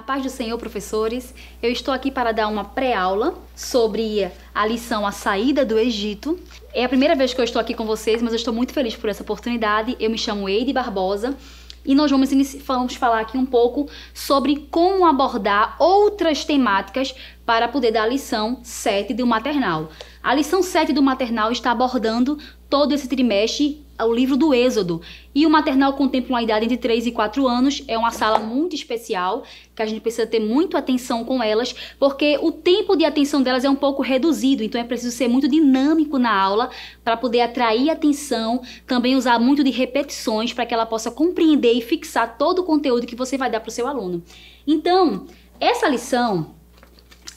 paz do Senhor, professores. Eu estou aqui para dar uma pré-aula sobre a lição A Saída do Egito. É a primeira vez que eu estou aqui com vocês, mas eu estou muito feliz por essa oportunidade. Eu me chamo Eide Barbosa e nós vamos falar aqui um pouco sobre como abordar outras temáticas para poder dar a lição 7 do maternal. A lição 7 do maternal está abordando todo esse trimestre o livro do Êxodo. E o maternal contempla uma idade entre 3 e 4 anos. É uma sala muito especial, que a gente precisa ter muito atenção com elas, porque o tempo de atenção delas é um pouco reduzido, então é preciso ser muito dinâmico na aula para poder atrair atenção, também usar muito de repetições para que ela possa compreender e fixar todo o conteúdo que você vai dar para o seu aluno. Então, essa lição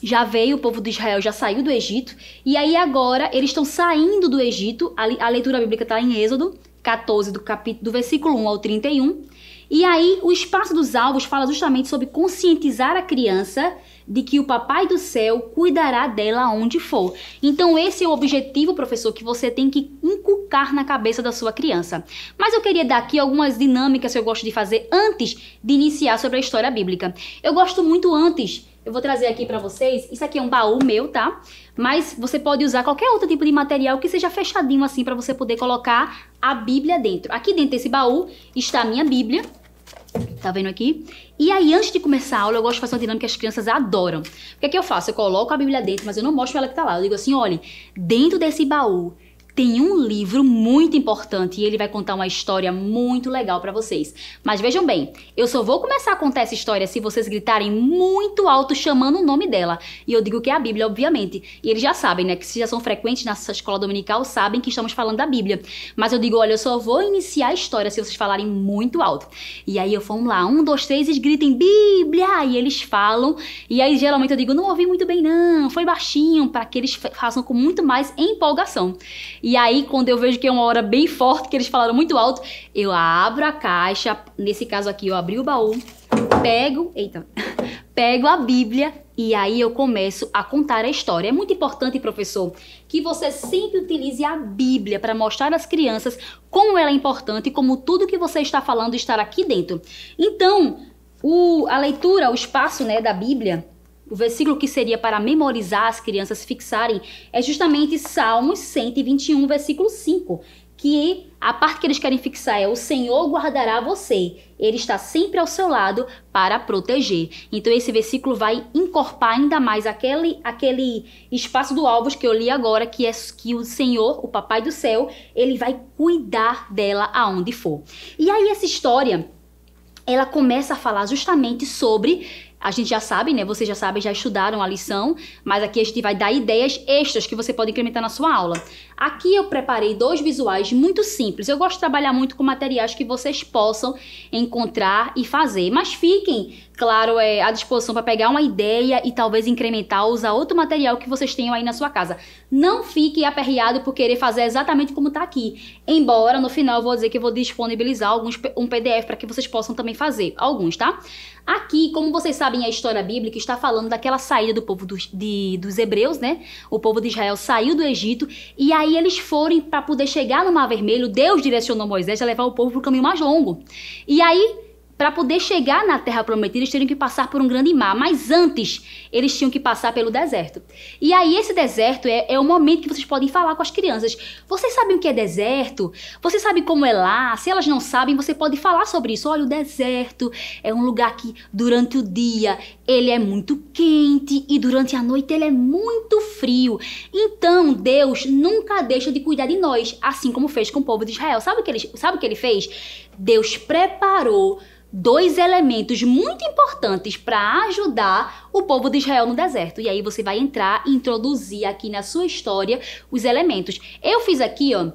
já veio, o povo de Israel já saiu do Egito, e aí agora eles estão saindo do Egito. A leitura bíblica está em Êxodo 14, do versículo 1 ao 31, e aí o espaço dos alvos fala justamente sobre conscientizar a criança de que o Papai do Céu cuidará dela onde for. Então esse é o objetivo, professor, que você tem que inculcar na cabeça da sua criança. Mas eu queria dar aqui algumas dinâmicas que eu gosto de fazer antes de iniciar sobre a história bíblica. Eu gosto muito antes. Eu vou trazer aqui pra vocês, isso aqui é um baú meu, tá? Mas você pode usar qualquer outro tipo de material que seja fechadinho assim pra você poder colocar a Bíblia dentro. Aqui dentro desse baú está a minha Bíblia, tá vendo aqui? E aí, antes de começar a aula, eu gosto de fazer uma dinâmica que as crianças adoram. O que é que eu faço? Eu coloco a Bíblia dentro, mas eu não mostro ela que tá lá. Eu digo assim, olha, dentro desse baú tem um livro muito importante e ele vai contar uma história muito legal pra vocês. Mas vejam bem, eu só vou começar a contar essa história se vocês gritarem muito alto chamando o nome dela. E eu digo que é a Bíblia, obviamente. E eles já sabem, né? Que se já são frequentes nessa escola dominical, sabem que estamos falando da Bíblia. Mas eu digo, olha, eu só vou iniciar a história se vocês falarem muito alto. E aí eu vamos lá, 1, 2, 3, eles gritem Bíblia! E eles falam. E aí geralmente eu digo, não ouvi muito bem não, foi baixinho, para que eles façam com muito mais empolgação. E aí, quando eu vejo que é uma hora bem forte, que eles falaram muito alto, eu abro a caixa, nesse caso aqui, eu abri o baú, pego a Bíblia e aí eu começo a contar a história. É muito importante, professor, que você sempre utilize a Bíblia para mostrar às crianças como ela é importante e como tudo que você está falando está aqui dentro. Então, a leitura, o espaço, né, da Bíblia, o versículo que seria para memorizar, as crianças fixarem, é justamente Salmos 121, versículo 5. Que a parte que eles querem fixar é: o Senhor guardará você, Ele está sempre ao seu lado para proteger. Então esse versículo vai encorpar ainda mais aquele espaço do alvos que eu li agora, que é que o Senhor, o Papai do Céu, Ele vai cuidar dela aonde for. E aí essa história, ela começa a falar justamente sobre... A gente já sabe, né? Vocês já sabem, já estudaram a lição, mas aqui a gente vai dar ideias extras que você pode incrementar na sua aula. Aqui eu preparei 2 visuais muito simples. Eu gosto de trabalhar muito com materiais que vocês possam encontrar e fazer. Mas fiquem, claro, à disposição para pegar uma ideia e talvez incrementar ou usar outro material que vocês tenham aí na sua casa. Não fique aperreado por querer fazer exatamente como está aqui. Embora no final eu vou dizer que eu vou disponibilizar um PDF para que vocês possam também fazer. Alguns, tá? Aqui, como vocês sabem, a história bíblica está falando daquela saída do povo dos hebreus, né? O povo de Israel saiu do Egito e aí eles foram para poder chegar no Mar Vermelho. Deus direcionou Moisés a levar o povo para o caminho mais longo. E aí, para poder chegar na Terra Prometida, eles teriam que passar por um grande mar. Mas antes, eles tinham que passar pelo deserto. E aí, esse deserto é o momento que vocês podem falar com as crianças. Vocês sabem o que é deserto? Vocês sabem como é lá? Se elas não sabem, você pode falar sobre isso. Olha, o deserto é um lugar que, durante o dia, ele é muito quente e durante a noite ele é muito frio. Então, Deus nunca deixa de cuidar de nós, assim como fez com o povo de Israel. Sabe o que ele fez? Deus preparou 2 elementos muito importantes para ajudar o povo de Israel no deserto. E aí você vai entrar e introduzir aqui na sua história os elementos. Eu fiz aqui, ó,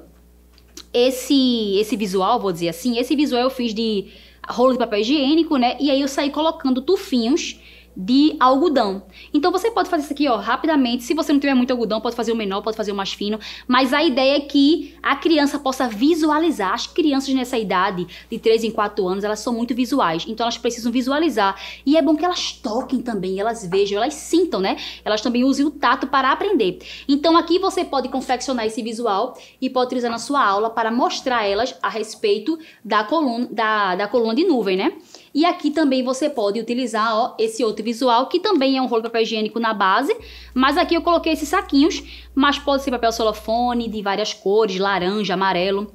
esse visual, vou dizer assim, esse visual eu fiz de rolo de papel higiênico, né? E aí eu saí colocando tufinhos de algodão. Então você pode fazer isso aqui, ó, rapidamente. Se você não tiver muito algodão, pode fazer o menor, pode fazer o mais fino. Mas a ideia é que a criança possa visualizar. As crianças nessa idade, de 3 em 4 anos, elas são muito visuais. Então elas precisam visualizar. E é bom que elas toquem também, elas vejam, elas sintam, né? Elas também usem o tato para aprender. Então aqui você pode confeccionar esse visual e pode utilizar na sua aula para mostrar elas a respeito da coluna de nuvem, né? E aqui também você pode utilizar, ó, esse outro visual, que também é um rolo de papel higiênico na base, mas aqui eu coloquei esses saquinhos, mas pode ser papel celofane de várias cores, laranja, amarelo.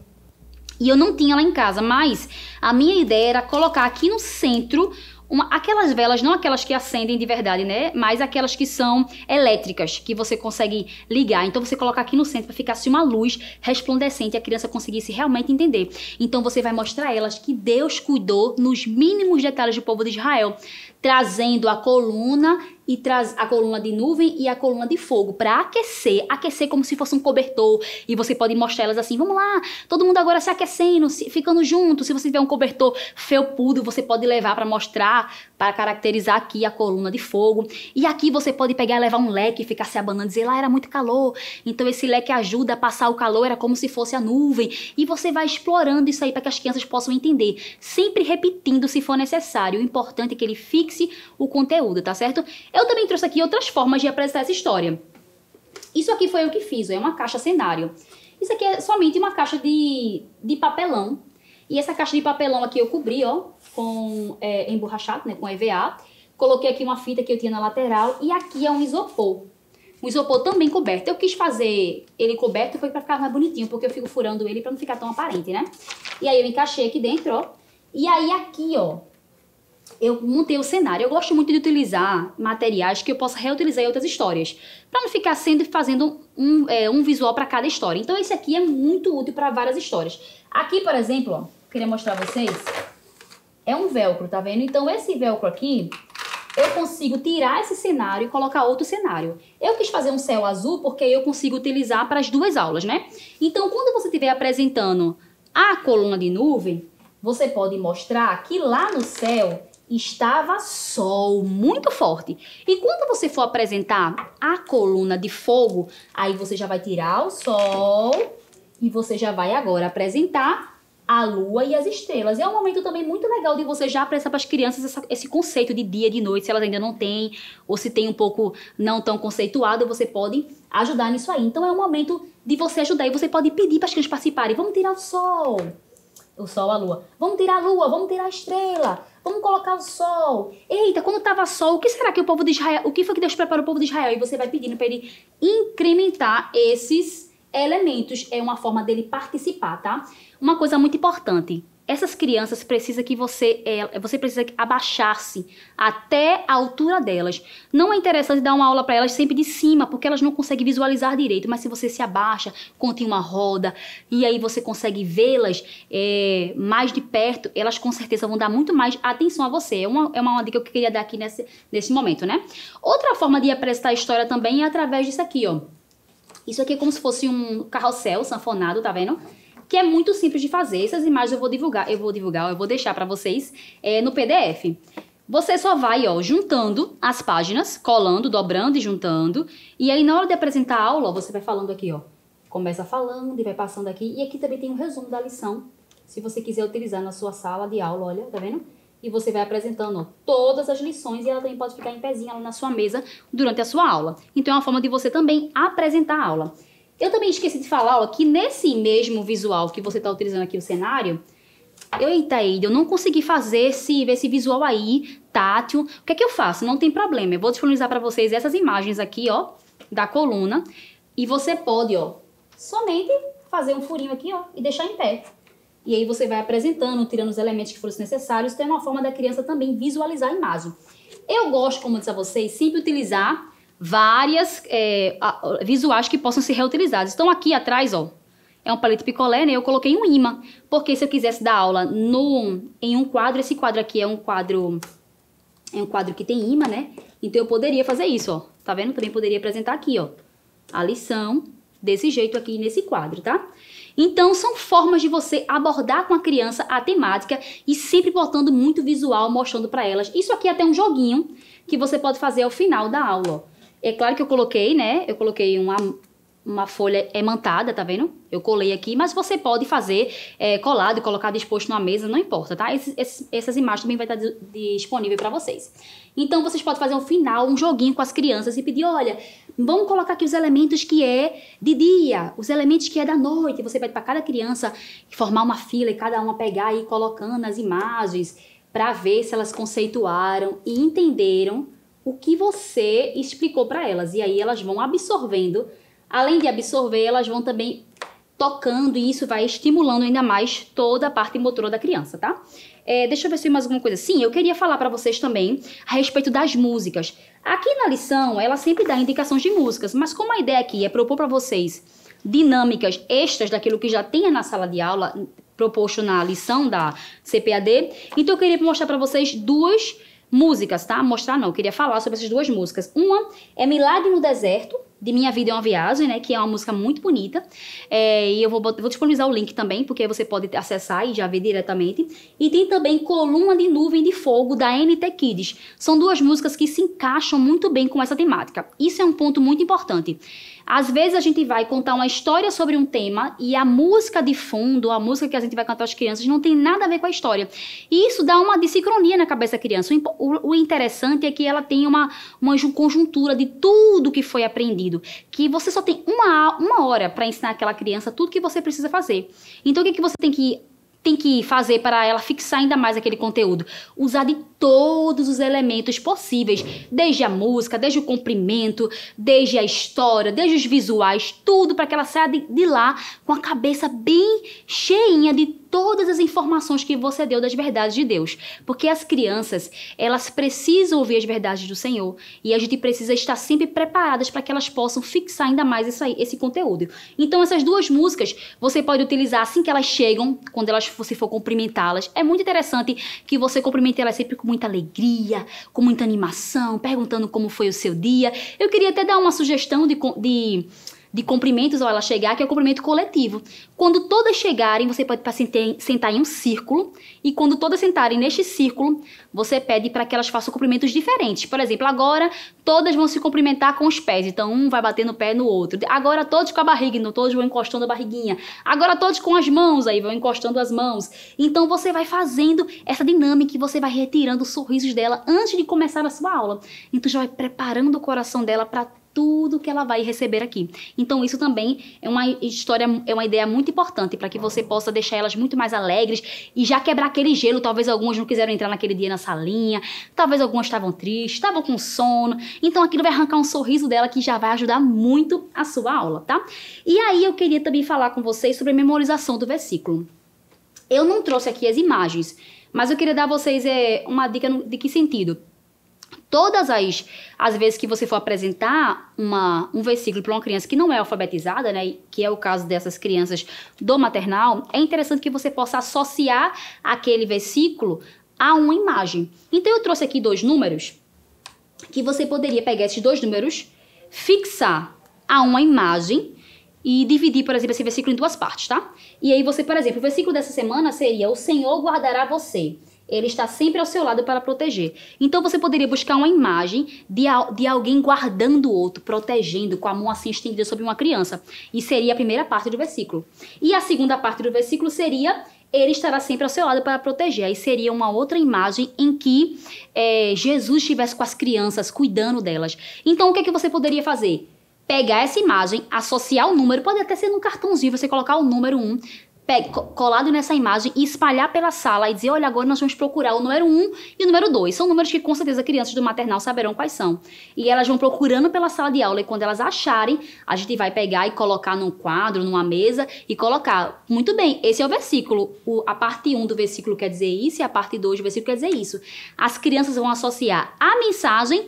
E eu não tinha lá em casa, mas a minha ideia era colocar aqui no centro aquelas velas, não aquelas que acendem de verdade, né? Mas aquelas que são elétricas, que você consegue ligar. Então você coloca aqui no centro para ficar assim uma luz resplandecente e a criança conseguisse realmente entender. Então você vai mostrar a elas que Deus cuidou nos mínimos detalhes do povo de Israel, trazendo a coluna e a coluna de nuvem e a coluna de fogo para aquecer como se fosse um cobertor. E você pode mostrar elas assim, vamos lá, todo mundo agora se aquecendo, ficando junto. Se você tiver um cobertor felpudo, você pode levar para mostrar, para caracterizar aqui a coluna de fogo. E aqui você pode pegar e levar um leque e ficar se abanando, dizer lá era muito calor, então esse leque ajuda a passar o calor, era como se fosse a nuvem. E você vai explorando isso aí para que as crianças possam entender, sempre repetindo se for necessário. O importante é que ele fixe o conteúdo, tá certo? Eu também trouxe aqui outras formas de apresentar essa história. Isso aqui foi eu que fiz, é uma caixa cenário. Isso aqui é somente uma caixa de papelão. E essa caixa de papelão aqui eu cobri, ó, com emborrachado, né, com EVA. Coloquei aqui uma fita que eu tinha na lateral e aqui é um isopor. Um isopor também coberto. Eu quis fazer ele coberto foi pra ficar mais bonitinho, porque eu fico furando ele pra não ficar tão aparente, né? E aí eu encaixei aqui dentro, ó. E aí aqui, ó, eu montei o cenário. Eu gosto muito de utilizar materiais que eu possa reutilizar em outras histórias, para não ficar fazendo um visual para cada história. Então esse aqui é muito útil para várias histórias. Aqui, por exemplo, ó, queria mostrar a vocês, é um velcro, tá vendo? Então esse velcro aqui, eu consigo tirar esse cenário e colocar outro cenário. Eu quis fazer um céu azul porque eu consigo utilizar para as duas aulas, né? Então quando você estiver apresentando a coluna de nuvem, você pode mostrar que lá no céu estava sol muito forte. E quando você for apresentar a coluna de fogo, aí você já vai tirar o sol e você já vai agora apresentar a lua e as estrelas. É um momento também muito legal de você já apresentar para as crianças esse conceito de dia e de noite, se elas ainda não têm, ou se tem um pouco não tão conceituado, você pode ajudar nisso aí. Então é um momento de você ajudar e você pode pedir para as crianças participarem. Vamos tirar o sol, a lua. Vamos tirar a lua, vamos tirar a estrela. Vamos colocar o sol. Eita, quando tava sol, o que será que o povo de Israel... O que foi que Deus preparou o povo de Israel? E você vai pedindo para ele incrementar esses elementos. É uma forma dele participar, tá? Uma coisa muito importante. Essas crianças precisam que você precisa abaixar-se até a altura delas. Não é interessante dar uma aula para elas sempre de cima, porque elas não conseguem visualizar direito. Mas se você se abaixa, conta em uma roda, e aí você consegue vê-las mais de perto, elas com certeza vão dar muito mais atenção a você. É uma dica que eu queria dar aqui nesse momento, né? Outra forma de apresentar a história também é através disso aqui, ó. Isso aqui é como se fosse um carrossel sanfonado, tá vendo? Que é muito simples de fazer. Essas imagens eu vou deixar para vocês no PDF. Você só vai, ó, juntando as páginas, colando, dobrando e juntando. E aí, na hora de apresentar a aula, ó, você vai falando aqui, ó. Começa falando e vai passando aqui. E aqui também tem um resumo da lição, se você quiser utilizar na sua sala de aula, olha, tá vendo? E você vai apresentando, ó, todas as lições e ela também pode ficar em pezinha lá na sua mesa durante a sua aula. Então, é uma forma de você também apresentar a aula. Eu também esqueci de falar, ó, que nesse mesmo visual que você está utilizando aqui o cenário, eu não consegui fazer esse visual aí, tátil. O que é que eu faço? Não tem problema, eu vou disponibilizar para vocês essas imagens aqui, ó, da coluna. E você pode, ó, somente fazer um furinho aqui, ó, e deixar em pé. E aí você vai apresentando, tirando os elementos que forem necessários. Então é uma forma da criança também visualizar a imagem. Eu gosto, como eu disse a vocês, sempre utilizar várias visuais que possam ser reutilizados. Então aqui atrás, ó, é um palito picolé, né? Eu coloquei um imã, porque se eu quisesse dar aula em um quadro, esse quadro aqui é um quadro que tem imã, né? Então eu poderia fazer isso, ó. Tá vendo? Também poderia apresentar aqui, ó, a lição desse jeito aqui nesse quadro, tá? Então são formas de você abordar com a criança a temática e sempre botando muito visual, mostrando para elas. Isso aqui é até um joguinho que você pode fazer ao final da aula, ó. É claro que eu coloquei, né? Eu coloquei uma folha emantada, tá vendo? Eu colei aqui, mas você pode fazer colado e colocar disposto numa mesa, não importa, tá? Essas imagens também vai estar disponível para vocês. Então, vocês podem fazer ao final um joguinho com as crianças e pedir, olha, vamos colocar aqui os elementos que é de dia, os elementos que é da noite. Você pede para cada criança formar uma fila e cada uma pegar e ir colocando as imagens, para ver se elas conceituaram e entenderam o que você explicou para elas. E aí elas vão absorvendo. Além de absorver, elas vão também tocando e isso vai estimulando ainda mais toda a parte motora da criança, tá? Deixa eu ver se tem mais alguma coisa. Sim, eu queria falar para vocês também a respeito das músicas. Aqui na lição, ela sempre dá indicações de músicas, mas como a ideia aqui é propor para vocês dinâmicas extras daquilo que já tem na sala de aula, proposto na lição da CPAD, então eu queria mostrar para vocês duas músicas, tá? Mostrar não, eu queria falar sobre essas duas músicas. Uma é Milagre no Deserto, de Minha Vida é uma Viagem, né? Que é uma música muito bonita. E eu vou disponibilizar o link também, porque aí você pode acessar e já ver diretamente. E tem também Coluna de Nuvem de Fogo, da NT Kids. São duas músicas que se encaixam muito bem com essa temática. Isso é um ponto muito importante. Às vezes a gente vai contar uma história sobre um tema e a música de fundo, a música que a gente vai cantar às crianças, não tem nada a ver com a história. E isso dá uma dissincronia na cabeça da criança. O interessante é que ela tem uma conjuntura de tudo que foi aprendido. Que você só tem uma hora para ensinar aquela criança tudo que você precisa fazer. Então o que você tem que fazer para ela fixar ainda mais aquele conteúdo? Usar de todos os elementos possíveis, desde a música, desde o comprimento, desde a história, desde os visuais, tudo para que ela saia de lá com a cabeça bem cheinha de todas as informações que você deu das verdades de Deus. Porque as crianças, elas precisam ouvir as verdades do Senhor e a gente precisa estar sempre preparadas para que elas possam fixar ainda mais esse conteúdo. Então essas duas músicas você pode utilizar assim que elas chegam, quando você for cumprimentá-las. É muito interessante que você cumprimente elas sempre com muita alegria, com muita animação, perguntando como foi o seu dia. Eu queria até dar uma sugestão de cumprimentos ao ela chegar, que é o cumprimento coletivo. Quando todas chegarem, você pode sentar em um círculo, e quando todas sentarem neste círculo, você pede para que elas façam cumprimentos diferentes. Por exemplo, agora todas vão se cumprimentar com os pés, então um vai bater no pé no outro. Agora todos com a barriga, então todos vão encostando a barriguinha. Agora todos com as mãos, aí vão encostando as mãos. Então você vai fazendo essa dinâmica e você vai retirando os sorrisos dela antes de começar a sua aula. Então já vai preparando o coração dela para tudo que ela vai receber aqui. Então isso também é uma ideia muito importante para que você possa deixar elas muito mais alegres e já quebrar aquele gelo. Talvez algumas não quiseram entrar naquele dia na salinha, talvez algumas estavam tristes, estavam com sono. Então aquilo vai arrancar um sorriso dela que já vai ajudar muito a sua aula, tá? E aí eu queria também falar com vocês sobre a memorização do versículo. Eu não trouxe aqui as imagens, mas eu queria dar a vocês uma dica de que sentido. Todas as vezes que você for apresentar um versículo para uma criança que não é alfabetizada, né, que é o caso dessas crianças do maternal, é interessante que você possa associar aquele versículo a uma imagem. Então eu trouxe aqui 2 números, que você poderia pegar esses 2 números, fixar a uma imagem e dividir, por exemplo, esse versículo em 2 partes, tá? E aí você, por exemplo, o versículo dessa semana seria: o Senhor guardará você. Ele está sempre ao seu lado para proteger. Então você poderia buscar uma imagem de alguém guardando o outro, protegendo, com a mão assim estendida sobre uma criança. E seria a primeira parte do versículo. E a segunda parte do versículo seria: ele estará sempre ao seu lado para proteger. Aí seria uma outra imagem em que Jesus estivesse com as crianças, cuidando delas. Então o que você poderia fazer? Pegar essa imagem, associar o número, pode até ser num cartãozinho, você colocar o número 1, colado nessa imagem e espalhar pela sala e dizer: olha, agora nós vamos procurar o número 1 e o número 2. São números que com certeza crianças do maternal saberão quais são. E elas vão procurando pela sala de aula e quando elas acharem, a gente vai pegar e colocar num quadro, numa mesa e colocar. Muito bem, esse é o versículo. A parte 1 do versículo quer dizer isso e a parte 2 do versículo quer dizer isso. As crianças vão associar a mensagem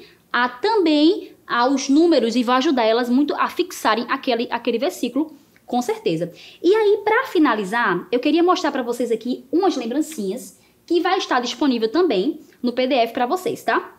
também aos números e vai ajudar elas muito a fixarem aquele versículo, com certeza. E aí, para finalizar, eu queria mostrar para vocês aqui umas lembrancinhas que vai estar disponível também no PDF para vocês, tá?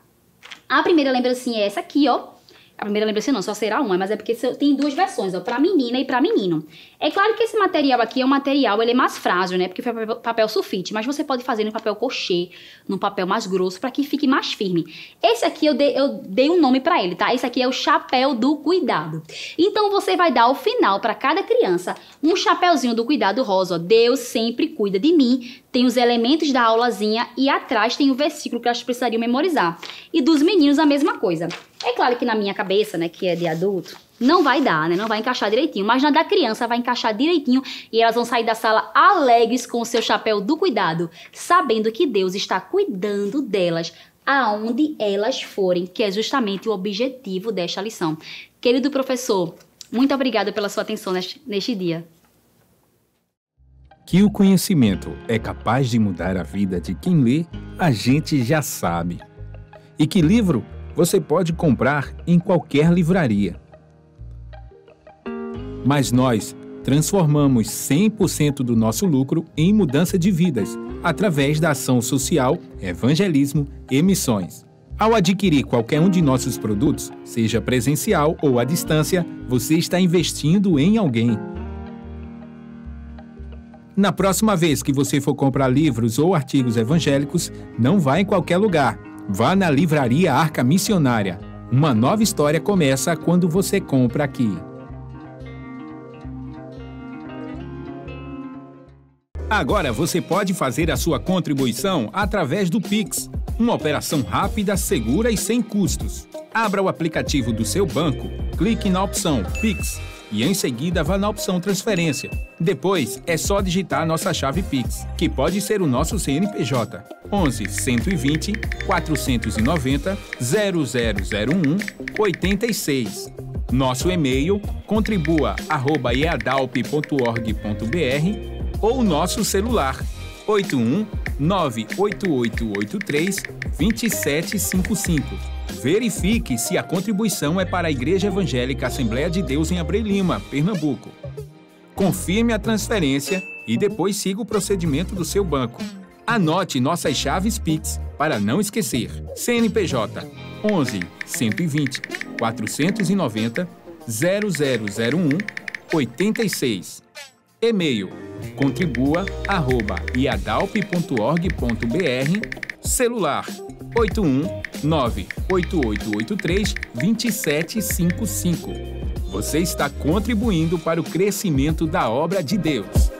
A primeira lembrancinha é essa aqui, ó. A primeira lembrancinha não, só será uma, mas é porque tem 2 versões, ó, para menina e para menino. É claro que esse material aqui é um material, ele é mais frágil, né, porque foi papel sulfite, mas você pode fazer no papel crochê, no papel mais grosso, para que fique mais firme. Esse aqui eu dei um nome para ele, tá? Esse aqui é o chapéu do cuidado. Então você vai dar ao final para cada criança um chapéuzinho do cuidado rosa, ó. Deus sempre cuida de mim. Tem os elementos da aulazinha e atrás tem o versículo que elas precisariam memorizar. E dos meninos a mesma coisa. É claro que na minha cabeça, né, que é de adulto, não vai dar, né, não vai encaixar direitinho, mas na da criança vai encaixar direitinho e elas vão sair da sala alegres com o seu chapéu do cuidado, sabendo que Deus está cuidando delas aonde elas forem, que é justamente o objetivo desta lição. Querido professor, muito obrigada pela sua atenção neste dia. Que o conhecimento é capaz de mudar a vida de quem lê, a gente já sabe. E que livro você pode comprar em qualquer livraria. Mas nós transformamos 100% do nosso lucro em mudança de vidas, através da ação social, evangelismo e missões. Ao adquirir qualquer um de nossos produtos, seja presencial ou à distância, você está investindo em alguém. Na próxima vez que você for comprar livros ou artigos evangélicos, não vá em qualquer lugar. Vá na Livraria Arca Missionária. Uma nova história começa quando você compra aqui. Agora você pode fazer a sua contribuição através do Pix. Uma operação rápida, segura e sem custos. Abra o aplicativo do seu banco, clique na opção Pix e em seguida vá na opção Transferência. Depois é só digitar a nossa chave Pix, que pode ser o nosso CNPJ 11 120 490 0001 86. Nosso e-mail contribua@eadalp.org.br ou nosso celular 81 98883 2755. Verifique se a contribuição é para a Igreja Evangélica Assembleia de Deus em Abreu Lima, Pernambuco. Confirme a transferência e depois siga o procedimento do seu banco. Anote nossas chaves Pix para não esquecer. CNPJ 11 120 490 0001 86. E-mail contribua@iadalp.org.br. Celular 81 98883 2755. Você está contribuindo para o crescimento da obra de Deus.